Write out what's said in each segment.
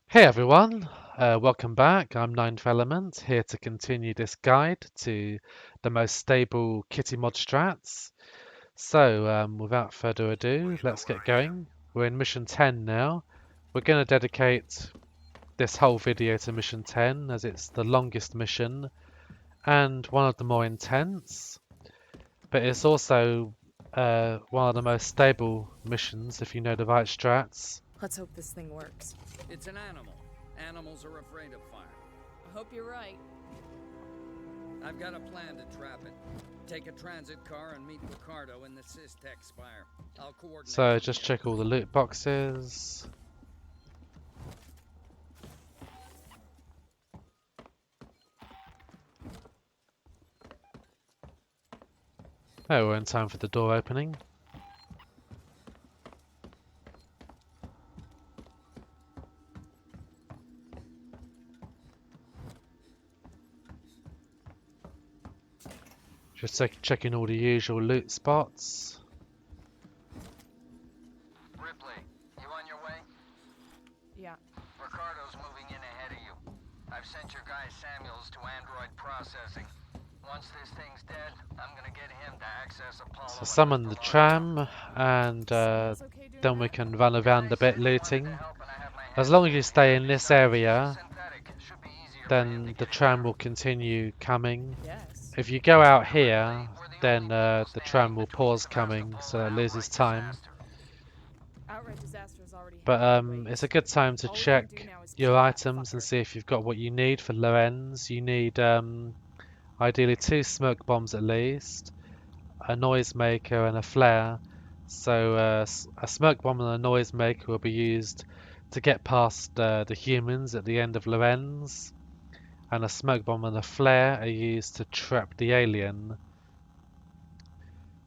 Hey everyone, welcome back. I'm Ninth Element, here to continue this guide to the most stable kitty mod strats. So, without further ado, let's get going. We're in mission 10 now. We're going to dedicate this whole video to mission 10 as it's the longest mission and one of the more intense, but it's also one of the most stable missions if you know the right strats. Let's hope this thing works. It's an animal. Animals are afraid of fire. I hope you're right. I've got a plan to trap it. Take a transit car and meet Ricardo in the Systex spire. I'll coordinate. So just check all the loot boxes. Oh, we're in time for the door opening. Just checking all the usual loot spots. Ripley, you on your way? Yeah. Ricardo's moving in ahead of you. I've sent your guy Samuels to android processing. Once this thing's dead, I'm gonna get him to access Apollo. So summon the tram, and then we can run around a bit looting. As long as you stay in this area, then the tram will continue coming. Yes. If you go out here, then the tram will pause coming, so it loses time. Outright disaster is already But happening. it's a good time to All we check can do now is your kill that items and fucker. see if you've got what you need for Lorenz. You need ideally 2 smoke bombs at least, a noisemaker and a flare. So a smoke bomb and a noisemaker will be used to get past the humans at the end of Lorenz, and a smoke bomb and a flare are used to trap the alien.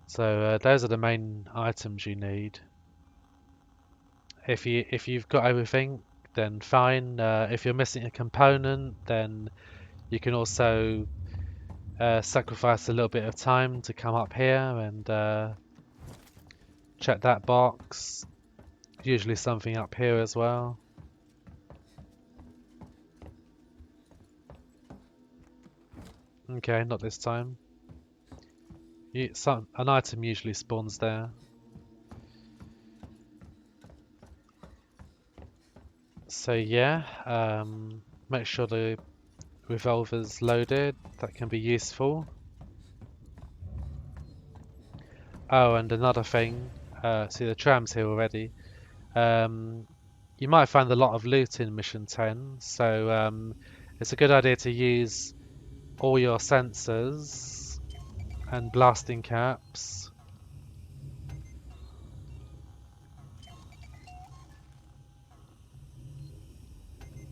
So those are the main items you need. If you've got everything, then fine. If you're missing a component, then you can also sacrifice a little bit of time to come up here and check that box. Usually something up here as well. Okay, not this time. An item usually spawns there. So yeah, make sure the revolver's loaded. That can be useful. Oh, and another thing. See, the tram's here already. You might find a lot of loot in Mission 10, so it's a good idea to use all your sensors and blasting caps.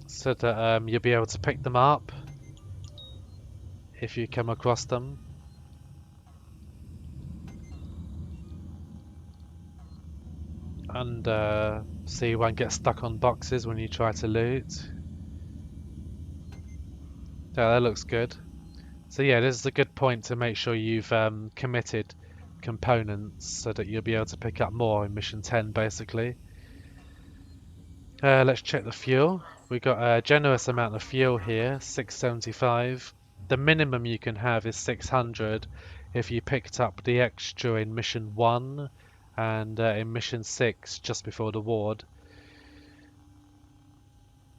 So that you'll be able to pick them up if you come across them. And so you won't get stuck on boxes when you try to loot. Yeah, that looks good. So yeah, this is a good point to make sure you've committed components so that you'll be able to pick up more in Mission 10 basically. Let's check the fuel. We've got a generous amount of fuel here, 675. The minimum you can have is 600 if you picked up the extra in Mission 1 and in Mission 6 just before the ward.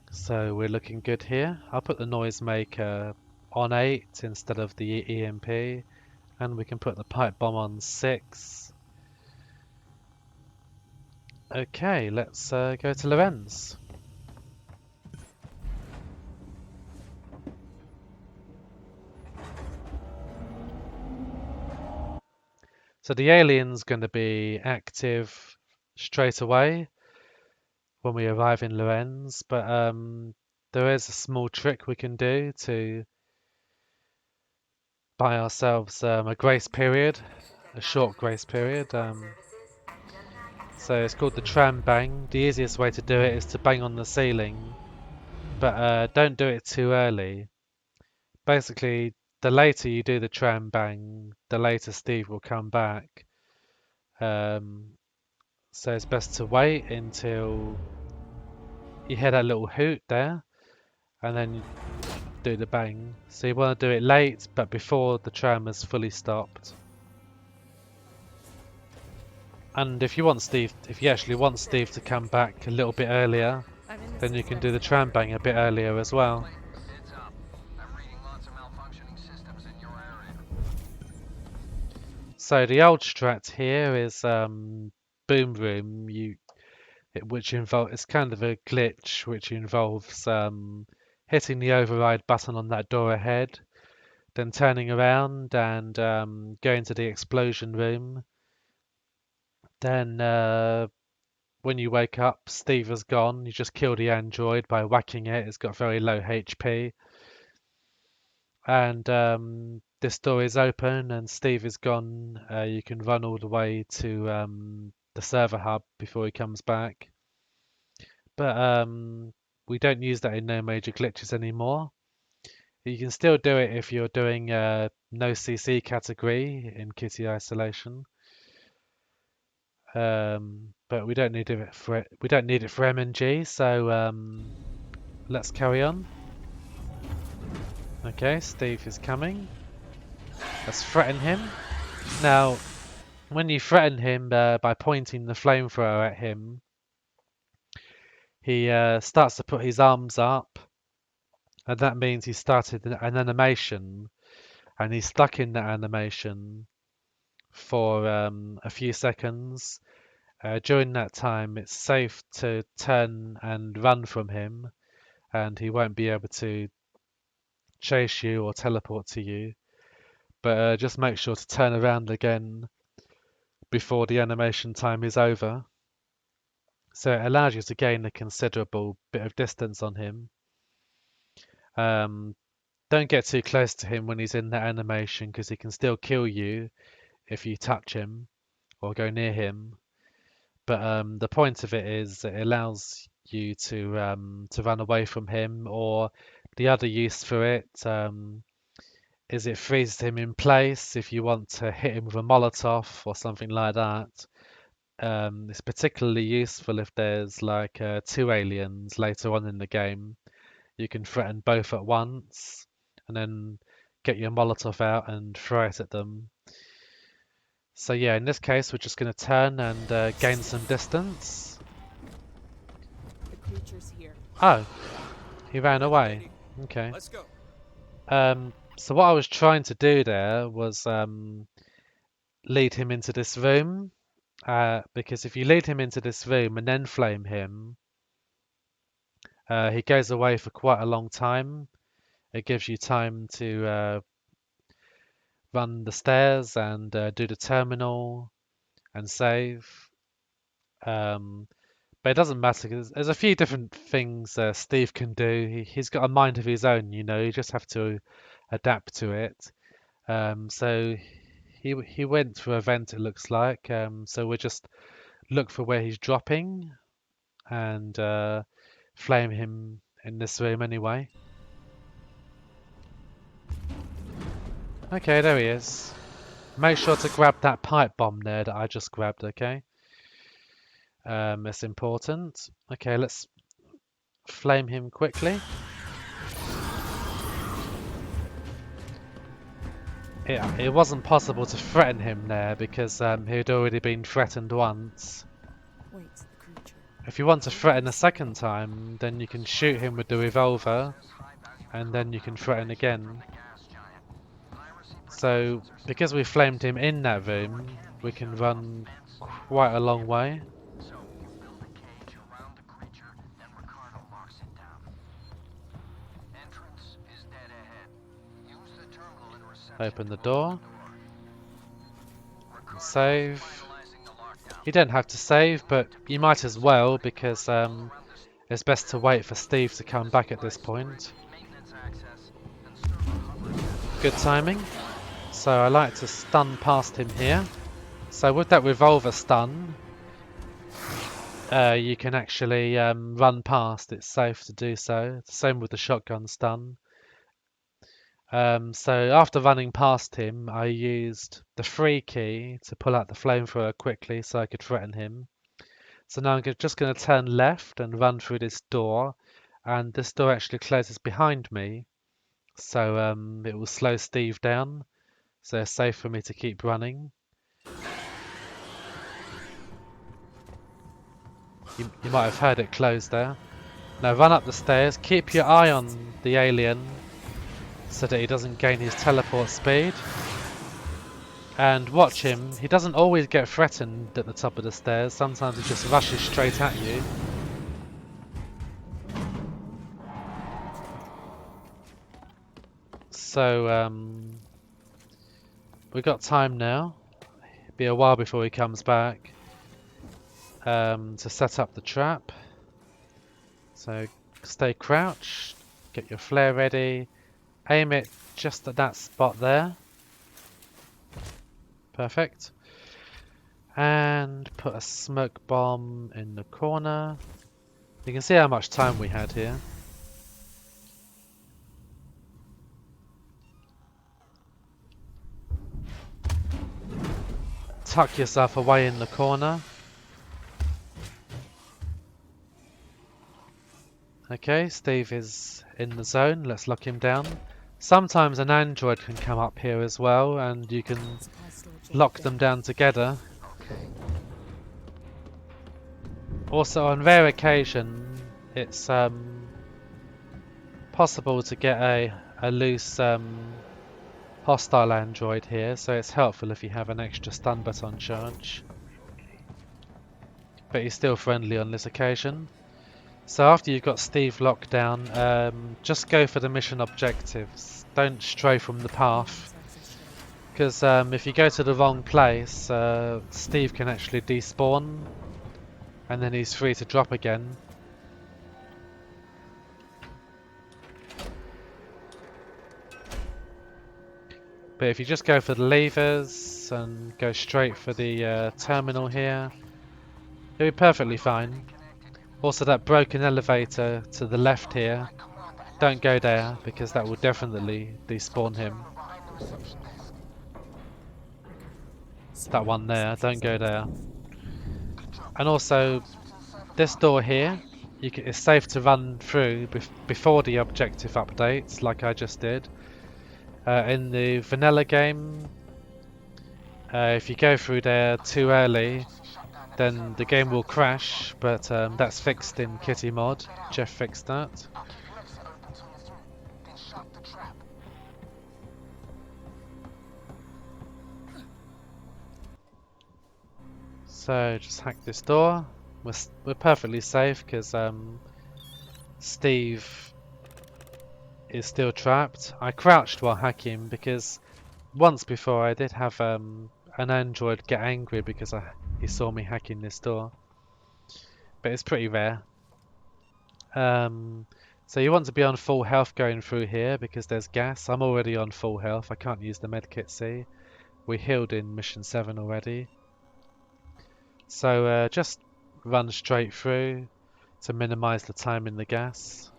So we're looking good here. I'll put the noisemaker on 8 instead of the EMP, and we can put the pipe bomb on 6. Okay, let's go to Lorenz. So the alien's going to be active straight away when we arrive in Lorenz, but there is a small trick we can do to buy ourselves a grace period, a short grace period. So it's called the tram bang. The easiest way to do it is to bang on the ceiling, but don't do it too early. Basically, the later you do the tram bang, the later Steve will come back. So it's best to wait until you hear that little hoot there, and then you do the bang. So you want to do it late, but before the tram is fully stopped. And if you actually want Steve to come back a little bit earlier, I'm in the then you can do suspect's the tram bang a bit earlier as well. Blake, heads up. I'm reading lots of malfunctioning systems in your area. So the old strat here is Boom Room, which involves it's kind of a glitch which involves hitting the override button on that door ahead, then turning around and going to the explosion room. Then when you wake up, Steve is gone. You just kill the android by whacking it. It's got very low HP. And this door is open and Steve is gone. You can run all the way to the server hub before he comes back. But we don't use that in No Major Glitches anymore. You can still do it if you're doing no CC category in Kitty Isolation. But we don't need it for MNG, so let's carry on. Okay, Steve is coming. Let's threaten him. Now, when you threaten him by pointing the flamethrower at him, he starts to put his arms up, and that means he started an animation, and he's stuck in that animation for a few seconds. During that time, it's safe to turn and run from him, and he won't be able to chase you or teleport to you. But just make sure to turn around again before the animation time is over. So it allows you to gain a considerable bit of distance on him. Don't get too close to him when he's in that animation because he can still kill you if you touch him or go near him. But the point of it is it allows you to run away from him, or the other use for it is it freezes him in place if you want to hit him with a Molotov or something like that. It's particularly useful if there's like two aliens later on in the game. You can threaten both at once and then get your Molotov out and throw it at them. So yeah, in this case, we're just going to turn and gain some distance. The creature's here. Oh, he ran away. Okay. Let's go. So what I was trying to do there was lead him into this room. Because if you lead him into this room and then flame him, he goes away for quite a long time. It gives you time to run the stairs and do the terminal and save. But it doesn't matter because there's a few different things Steve can do. He's got a mind of his own, you know. You just have to adapt to it. So he went to a vent, it looks like. So we'll just look for where he's dropping and flame him in this room anyway. Okay, there he is. Make sure to grab that pipe bomb there that I just grabbed, okay? It's important. Okay, let's flame him quickly. It wasn't possible to threaten him there because he'd already been threatened once. Wait, the creature. If you want to threaten a second time, then you can shoot him with the revolver and then you can threaten again. So, because we flamed him in that room, we can run quite a long way. So you build a cage around the creature, and Ricardo locks it down. Entrance is dead ahead. Use the terminal in reception. Open the to door. open the door. Save. Finalizing the lockdown. You don't have to save, but you might as well because it's best to wait for Steve to come back at this point. Maintenance access and server hub. Good timing. So I like to stun past him here. So with that revolver stun, you can actually run past. It's safe to do so. Same with the shotgun stun. So after running past him, I used the free key to pull out the flamethrower quickly so I could threaten him. So now I'm just going to turn left and run through this door, and this door actually closes behind me, so it will slow Steve down, so it's safe for me to keep running. You might have heard it close there. Now run up the stairs, keep your eye on the alien so that he doesn't gain his teleport speed. And watch him, he doesn't always get threatened at the top of the stairs, sometimes he just rushes straight at you. So we've got time now, be a while before he comes back, to set up the trap. So stay crouched, get your flare ready, aim it just at that spot there. Perfect. And put a smoke bomb in the corner. You can see how much time we had here. Tuck yourself away in the corner. Okay, Steve is in the zone. Let's lock him down. Sometimes an android can come up here as well, and you can Supply storage lock area them there. down together. Also, on rare occasion, it's possible to get a loose hostile android here, so it's helpful if you have an extra stun baton charge. But he's still friendly on this occasion. So after you've got Steve locked down, just go for the mission objectives. Don't stray from the path, Access shared. because if you go to the wrong place, Steve can actually despawn, and then he's free to drop again. But if you just go for the levers and go straight for the terminal here, you'll be perfectly fine. Also, that broken elevator to the left here, don't go there because that will definitely despawn him. That one there, don't go there. And also, this door here, it's safe to run through before the objective updates, like I just did. In the vanilla game, if you go through there too early, then the game will crash, but that's fixed in Kitty Mod. Jeff fixed that. So just hack this door. We're perfectly safe because Steve is still trapped. I crouched while hacking because once before I did have an android get angry because he saw me hacking this door, but it's pretty rare. So you want to be on full health going through here because there's gas. I'm already on full health. I can't use the medkit. See, we healed in mission 7 already. So just run straight through to minimize the time in the gas.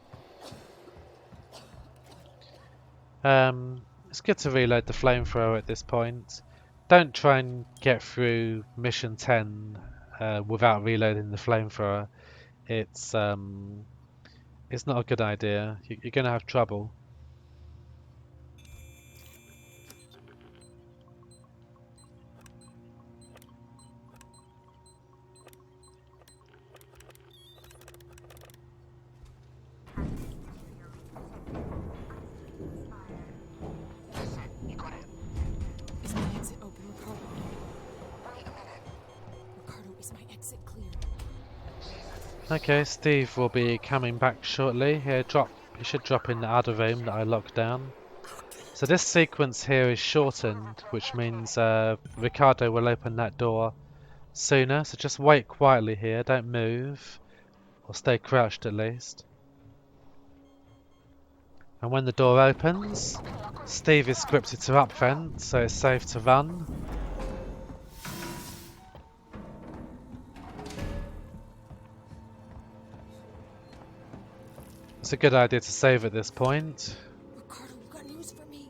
It's good to reload the flamethrower at this point. Don't try and get through mission 10 without reloading the flamethrower. It's not a good idea. You're going to have trouble. Is my exit open, Ricardo? Ricardo, is my exit clear? Okay, Steve will be coming back shortly. Here, he should drop in the other room that I locked down. So this sequence here is shortened, which means Ricardo will open that door sooner. So just wait quietly here, don't move, or stay crouched at least. And when the door opens, Steve is scripted to up vent, so it's safe to run. It's a good idea to save at this point. Ricardo, you got news for me?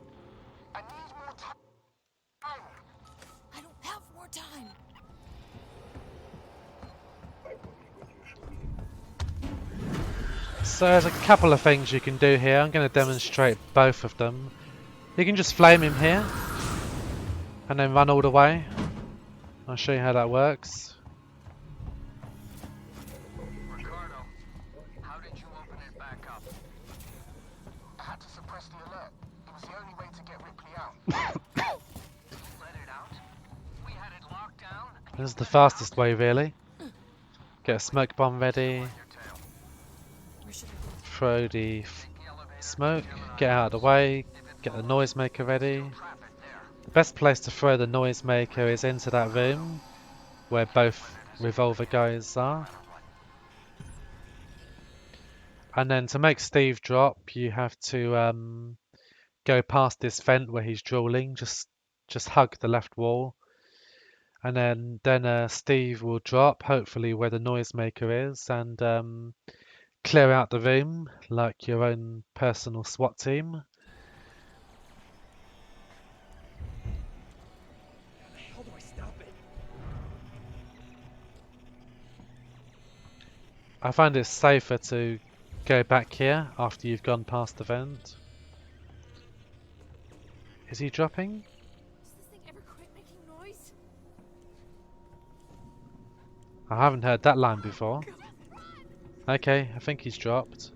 I need more time. I don't have more time. So there's a couple of things you can do here. I'm going to demonstrate both of them. You can just flame him here and then run all the way. I'll show you how that works. Ricardo, how did you open it back up? I had to suppress the alert. It was the only way to get Ripley out. You let it out? We had it locked down. And This is you the let it out? fastest way, really. Get a smoke bomb ready, On your tail. Where should I go? throw the Take the elevator to smoke, Gemini get out of the Labs. way, If it get the follows, noisemaker ready. you'll trap it there. The best place to throw the noisemaker is into that room where both revolver guys are. And then to make Steve drop, you have to go past this vent where he's drooling. Just hug the left wall, and then Steve will drop, hopefully where the noisemaker is, and clear out the room like your own personal SWAT team. How do I stop it? I find it safer to go back here after you've gone past the vent. Is he dropping? Does this thing ever quit making noise? I haven't heard that line before. Okay, I think he's dropped.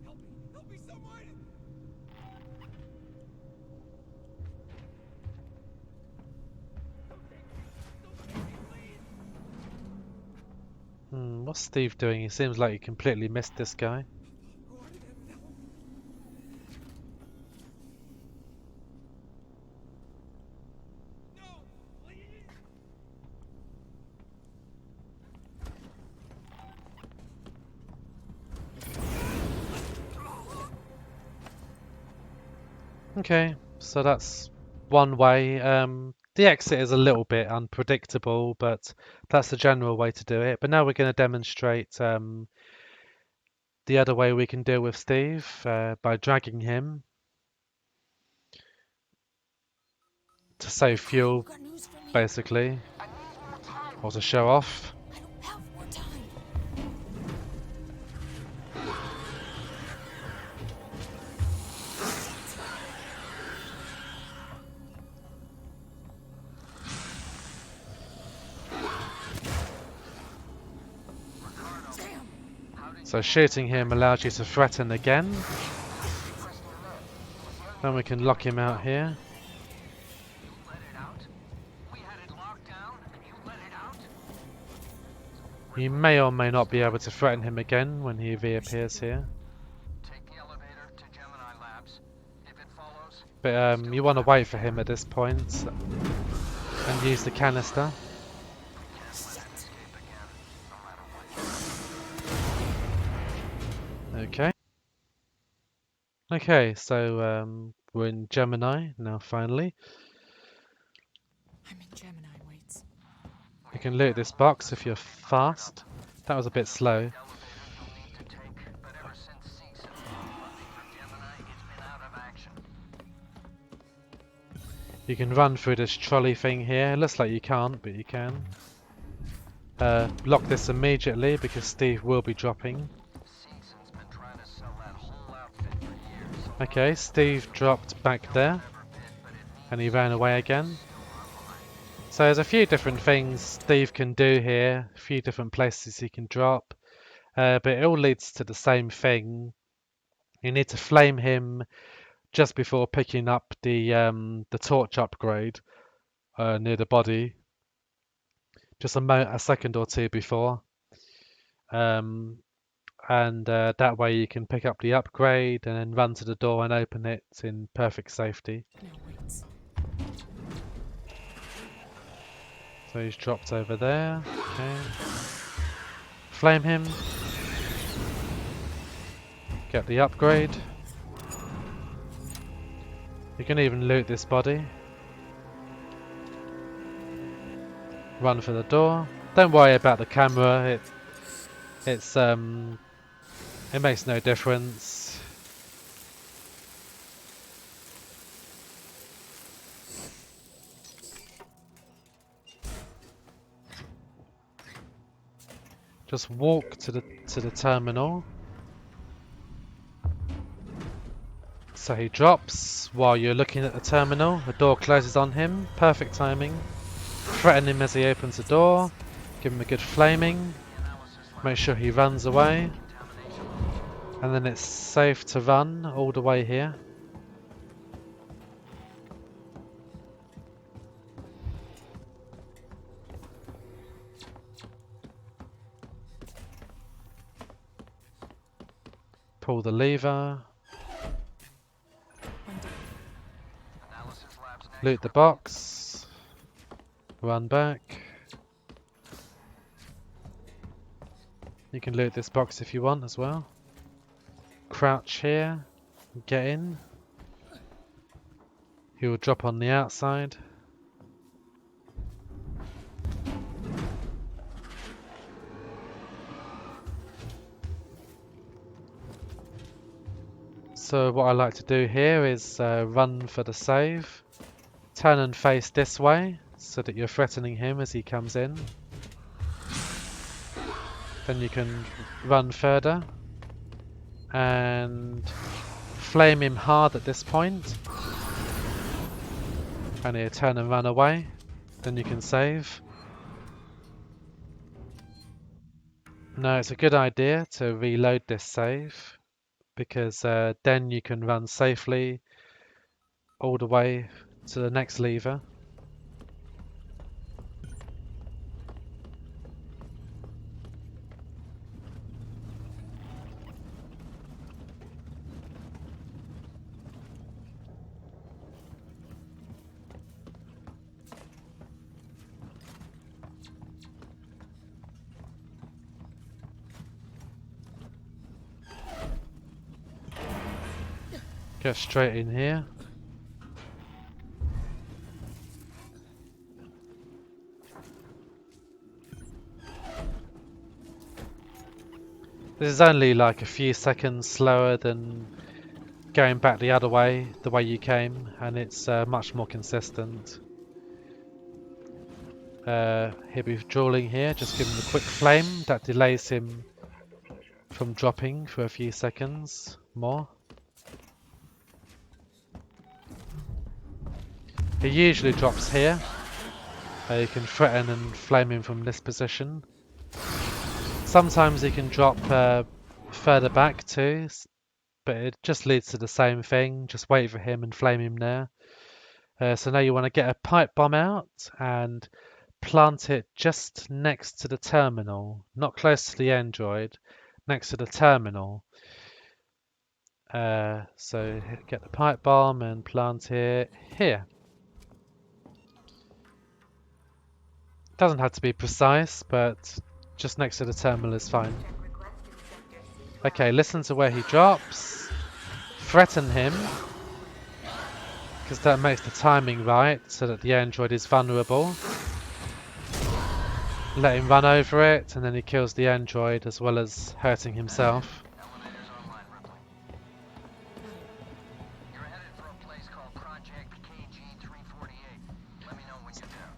Help me, someone! What's Steve doing? He seems like he completely missed this guy. No, please! Okay, so that's one way. The exit is a little bit unpredictable, but that's the general way to do it. But now we're going to demonstrate the other way we can deal with Steve by dragging him to save Carter, fuel, you got news for me? basically, I need more time. or to show off. I don't have more time. Damn! So shooting him allows you to threaten again. Suppress the alert. It was the only Then we can lock him out here. You let it out? We had it locked down, and you let it out? You may or may not be able to threaten him again when he reappears here. Take the elevator to Gemini Labs. If it follows, But you want to wait for him at this point and use the canister. can't let him escape again, no matter what. Okay. Okay, so we're in Gemini now finally. I'm in Gemini, waits. You can loot this box if you're fast. That was a bit slow. Elevator you'll need to take, but ever since ceasing funding from Gemini, it's been out of action. You can run through this trolley thing here. It looks like you can't, but you can. Lock this immediately because Steve will be dropping. Season's been trying to sell that whole outfit for years. Okay, Steve dropped back there Never bid, but it means and he ran away again. So there's a few different things Steve can do here, a few different places he can drop, but it all leads to the same thing. You need to flame him just before picking up the torch upgrade near the body, just a second or two before, and that way you can pick up the upgrade and then run to the door and open it in perfect safety. No, waits. So he's dropped over there. Okay. Flame him. Get the upgrade. You can even loot this body. Run for the door. Don't worry about the camera. It makes no difference. Just walk to the terminal. So he drops while you're looking at the terminal. The door closes on him. Perfect timing. Threaten him as he opens the door. Give him a good flaming. Make sure he runs away. And then it's safe to run all the way here. Pull the lever. Loot the box. Run back. You can loot this box if you want as well. Crouch here. Get in. He will drop on the outside. So what I like to do here is run for the save. Turn and face this way so that you're threatening him as he comes in. Then you can run further and flame him hard at this point. And he'll turn and run away. Then you can save. Now it's a good idea to reload this save because then you can run safely all the way to the next lever. Get straight in here. This is only like a few seconds slower than going back the other way, the way you came, and it's much more consistent. He'll be drooling here, just give him a quick flame that delays him from dropping for a few seconds more. He usually drops here. You can threaten and flame him from this position. Sometimes he can drop further back too, but it just leads to the same thing. Just wait for him and flame him there. So now you want to get a pipe bomb out and plant it just next to the terminal, not close to the android, next to the terminal. So get the pipe bomb and plant it here. Doesn't have to be precise, but just next to the terminal is fine. Okay, listen to where he drops. Threaten him, because that makes the timing right, so that the android is vulnerable. Let him run over it, and then he kills the android as well as hurting himself. Elevators online, Ripley. You're headed for a place called Project KG-348. Let me know when you're there.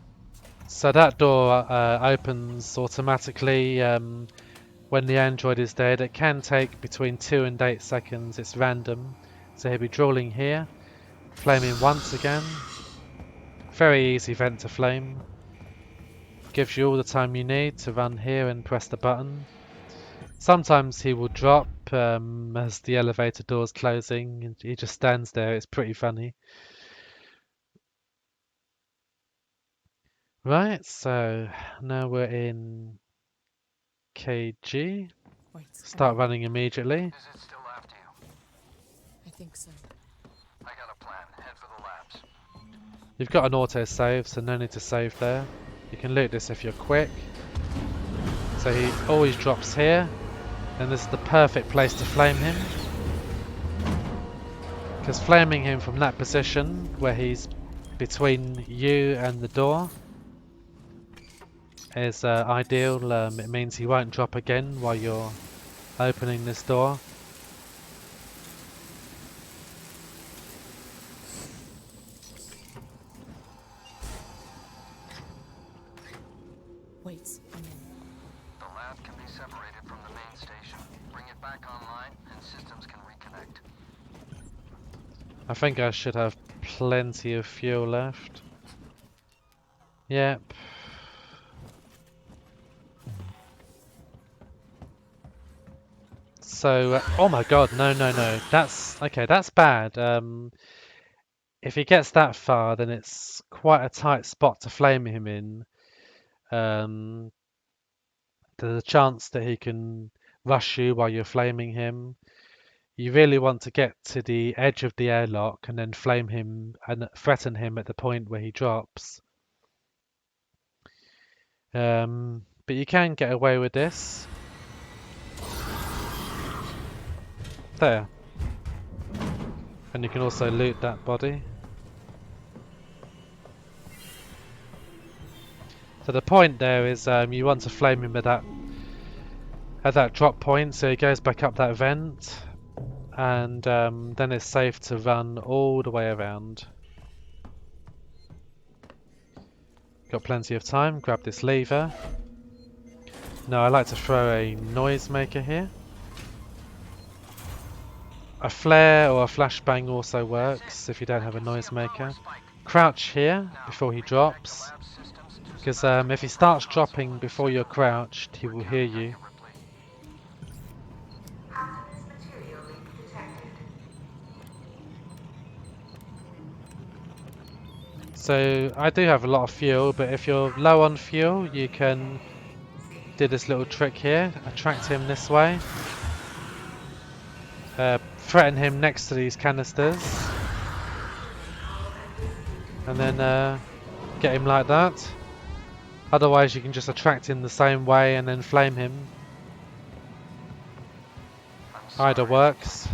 So that door opens automatically when the android is dead. It can take between 2 and 8 seconds. It's random. So he'll be drooling here. Flaming once again. Very easy vent to flame. Gives you all the time you need to run here and press the button. Sometimes he will drop as the elevator door's closing. And he just stands there. It's pretty funny. Right, so now we're in KG. Wait. Start running immediately. Is it still after you? I think so. I got a plan. Head for the labs. You've got an auto save, so no need to save there. You can loot this if you're quick. So he always drops here, and this is the perfect place to flame him. Because flaming him from that position, where he's between you and the door, is ideal. It means he won't drop again while you're opening this door. Wait. I'm in. The shaft can be separated from the main station. Bring it back online and systems can reconnect. I think I should have plenty of fuel left. Yep. So, oh my god, no. That's, okay, that's bad. If he gets that far, then it's quite a tight spot to flame him in. There's a chance that he can rush you while you're flaming him. You really want to get to the edge of the airlock and then flame him and threaten him at the point where he drops. But you can get away with this. There. And you can also loot that body. So the point there is you want to flame him at that drop point, so he goes back up that vent, and then it's safe to run all the way around. Got plenty of time. Grab this lever. Now I like to throw a noisemaker here. A flare or a flashbang also works if you don't have a noisemaker. Crouch here before he drops, because if he starts dropping before you're crouched, he will hear you. So I do have a lot of fuel, but if you're low on fuel, you can do this little trick here. Attract him this way. Threaten him next to these canisters. And then get him like that. Otherwise you can just attract him the same way and then flame him. Either works.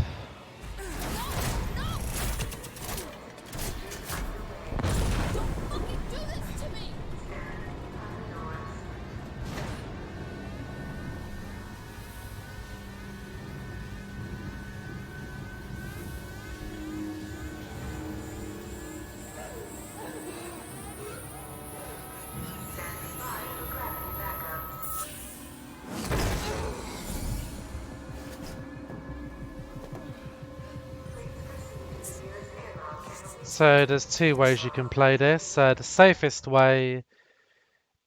So there's two ways you can play this. The safest way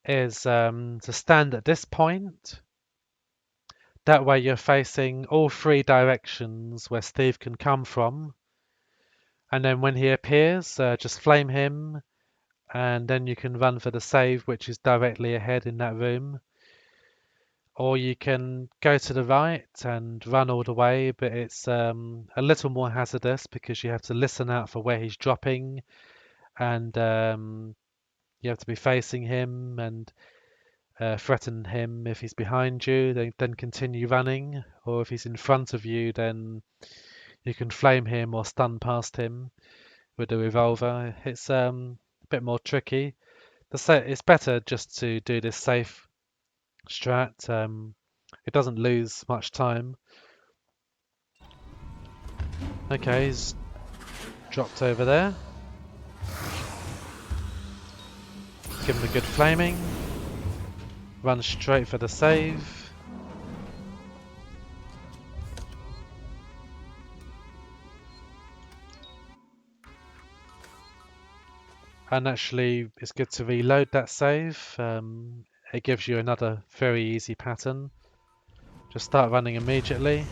is to stand at this point. That way you're facing all three directions where Steve can come from. And then when he appears, just flame him, and then you can run for the save, which is directly ahead in that room. Or you can go to the right and run all the way, but it's a little more hazardous because you have to listen out for where he's dropping, and you have to be facing him and threaten him if he's behind you, then continue running, or if he's in front of you, then you can flame him or stun past him with the revolver. It's a bit more tricky. It's better just to do this safe strat. It doesn't lose much time. Okay, he's dropped over there. Give him a good flaming. Run straight for the save. And actually, it's good to reload that save. It gives you another very easy pattern. Just start running immediately.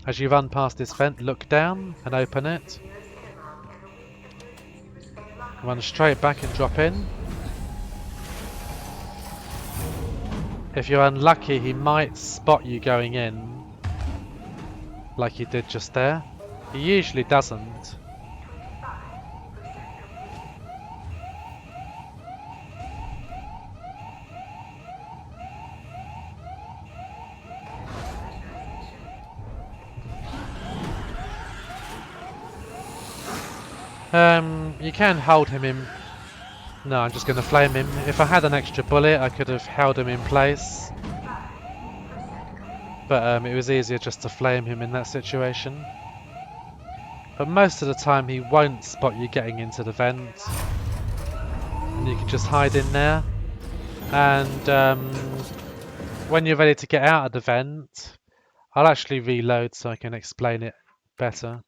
As you run past this vent, look down and open it. Run straight back and drop in. If you're unlucky, he might spot you going in, like he did just there. He usually doesn't. You can hold him in. No, I'm just going to flame him. If I had an extra bullet, I could have held him in place. But it was easier just to flame him in that situation. But most of the time he won't spot you getting into the vent. And you can just hide in there. And when you're ready to get out of the vent, I'll actually reload so I can explain it better.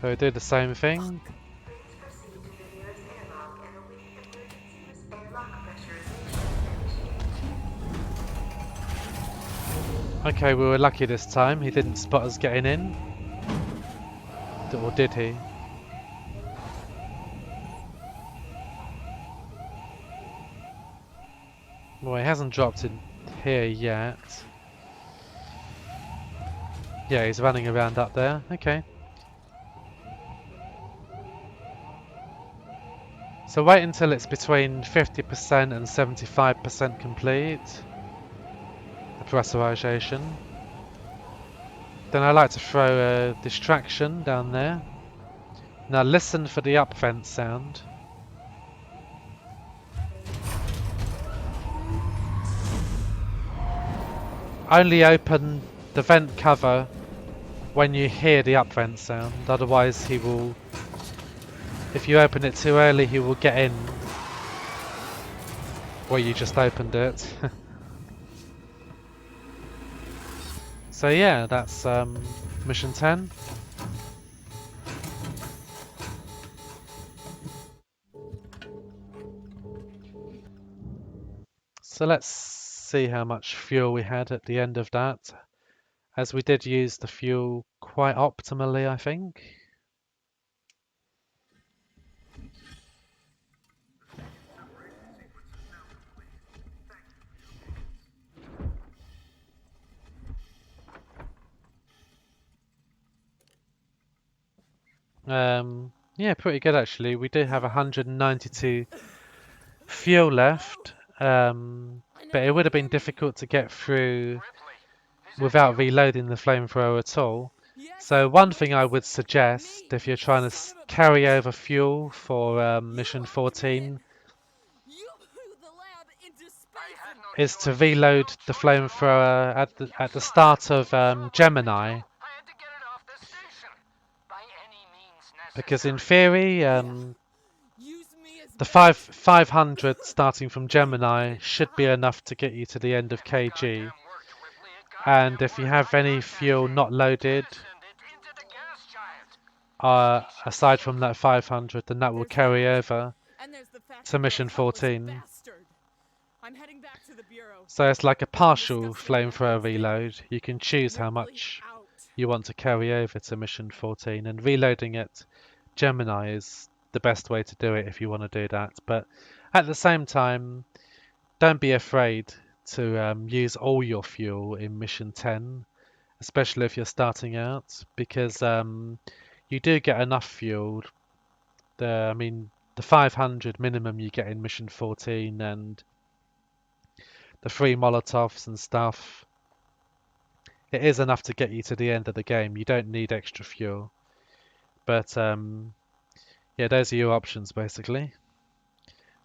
So we do the same thing. Please proceed to the nearest airlock and await emergency airlock pressurization initiation. Okay, we were lucky this time. He didn't spot us getting in. Or did he? Well, he hasn't dropped in here yet. Yeah, he's running around up there. Okay. So wait until it's between 50% and 75% complete, the pressurization. Then I like to throw a distraction down there. Now listen for the up vent sound. Only open the vent cover when you hear the up vent sound, otherwise he will, if you open it too early, he will get in. Well, you just opened it. So yeah, that's mission 10. So let's see how much fuel we had at the end of that, as we did use the fuel quite optimally, I think. Yeah, pretty good actually. We do have 192 fuel left, but it would have been difficult to get through without reloading the flamethrower at all. So one thing I would suggest if you're trying to carry over fuel for mission 14 is to reload the flamethrower at the start of Gemini, I had to get it off the station. By any means because in necessary. theory the 500 starting from Gemini should be enough to get you to the end of KG. Goddamn worked, Ripley. It And goddamn if you worked. have I any knocked that fuel thing. not loaded, Jettisoned it into the gas giant. aside from that 500, then that will carry over to mission 14. I'm heading back to the bureau. So it's like a As we partial discussed during that flamethrower briefing, reload. You can choose how Ripley much out. you want to carry over to mission 14, and reloading at Gemini is the best way to do it if you want to do that. But at the same time, don't be afraid to use all your fuel in mission 10, especially if you're starting out, because you do get enough fuel. I mean, the 500 minimum you get in mission 14 and the 3 Molotovs and stuff, it is enough to get you to the end of the game. You don't need extra fuel. But yeah, those are your options basically.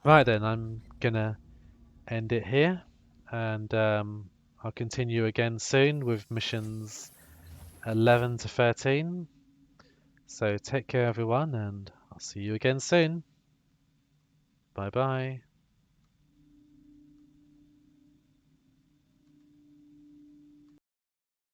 Right then, I'm gonna end it here, and I'll continue again soon with missions 11 to 13. So take care everyone, and I'll see you again soon. Bye bye.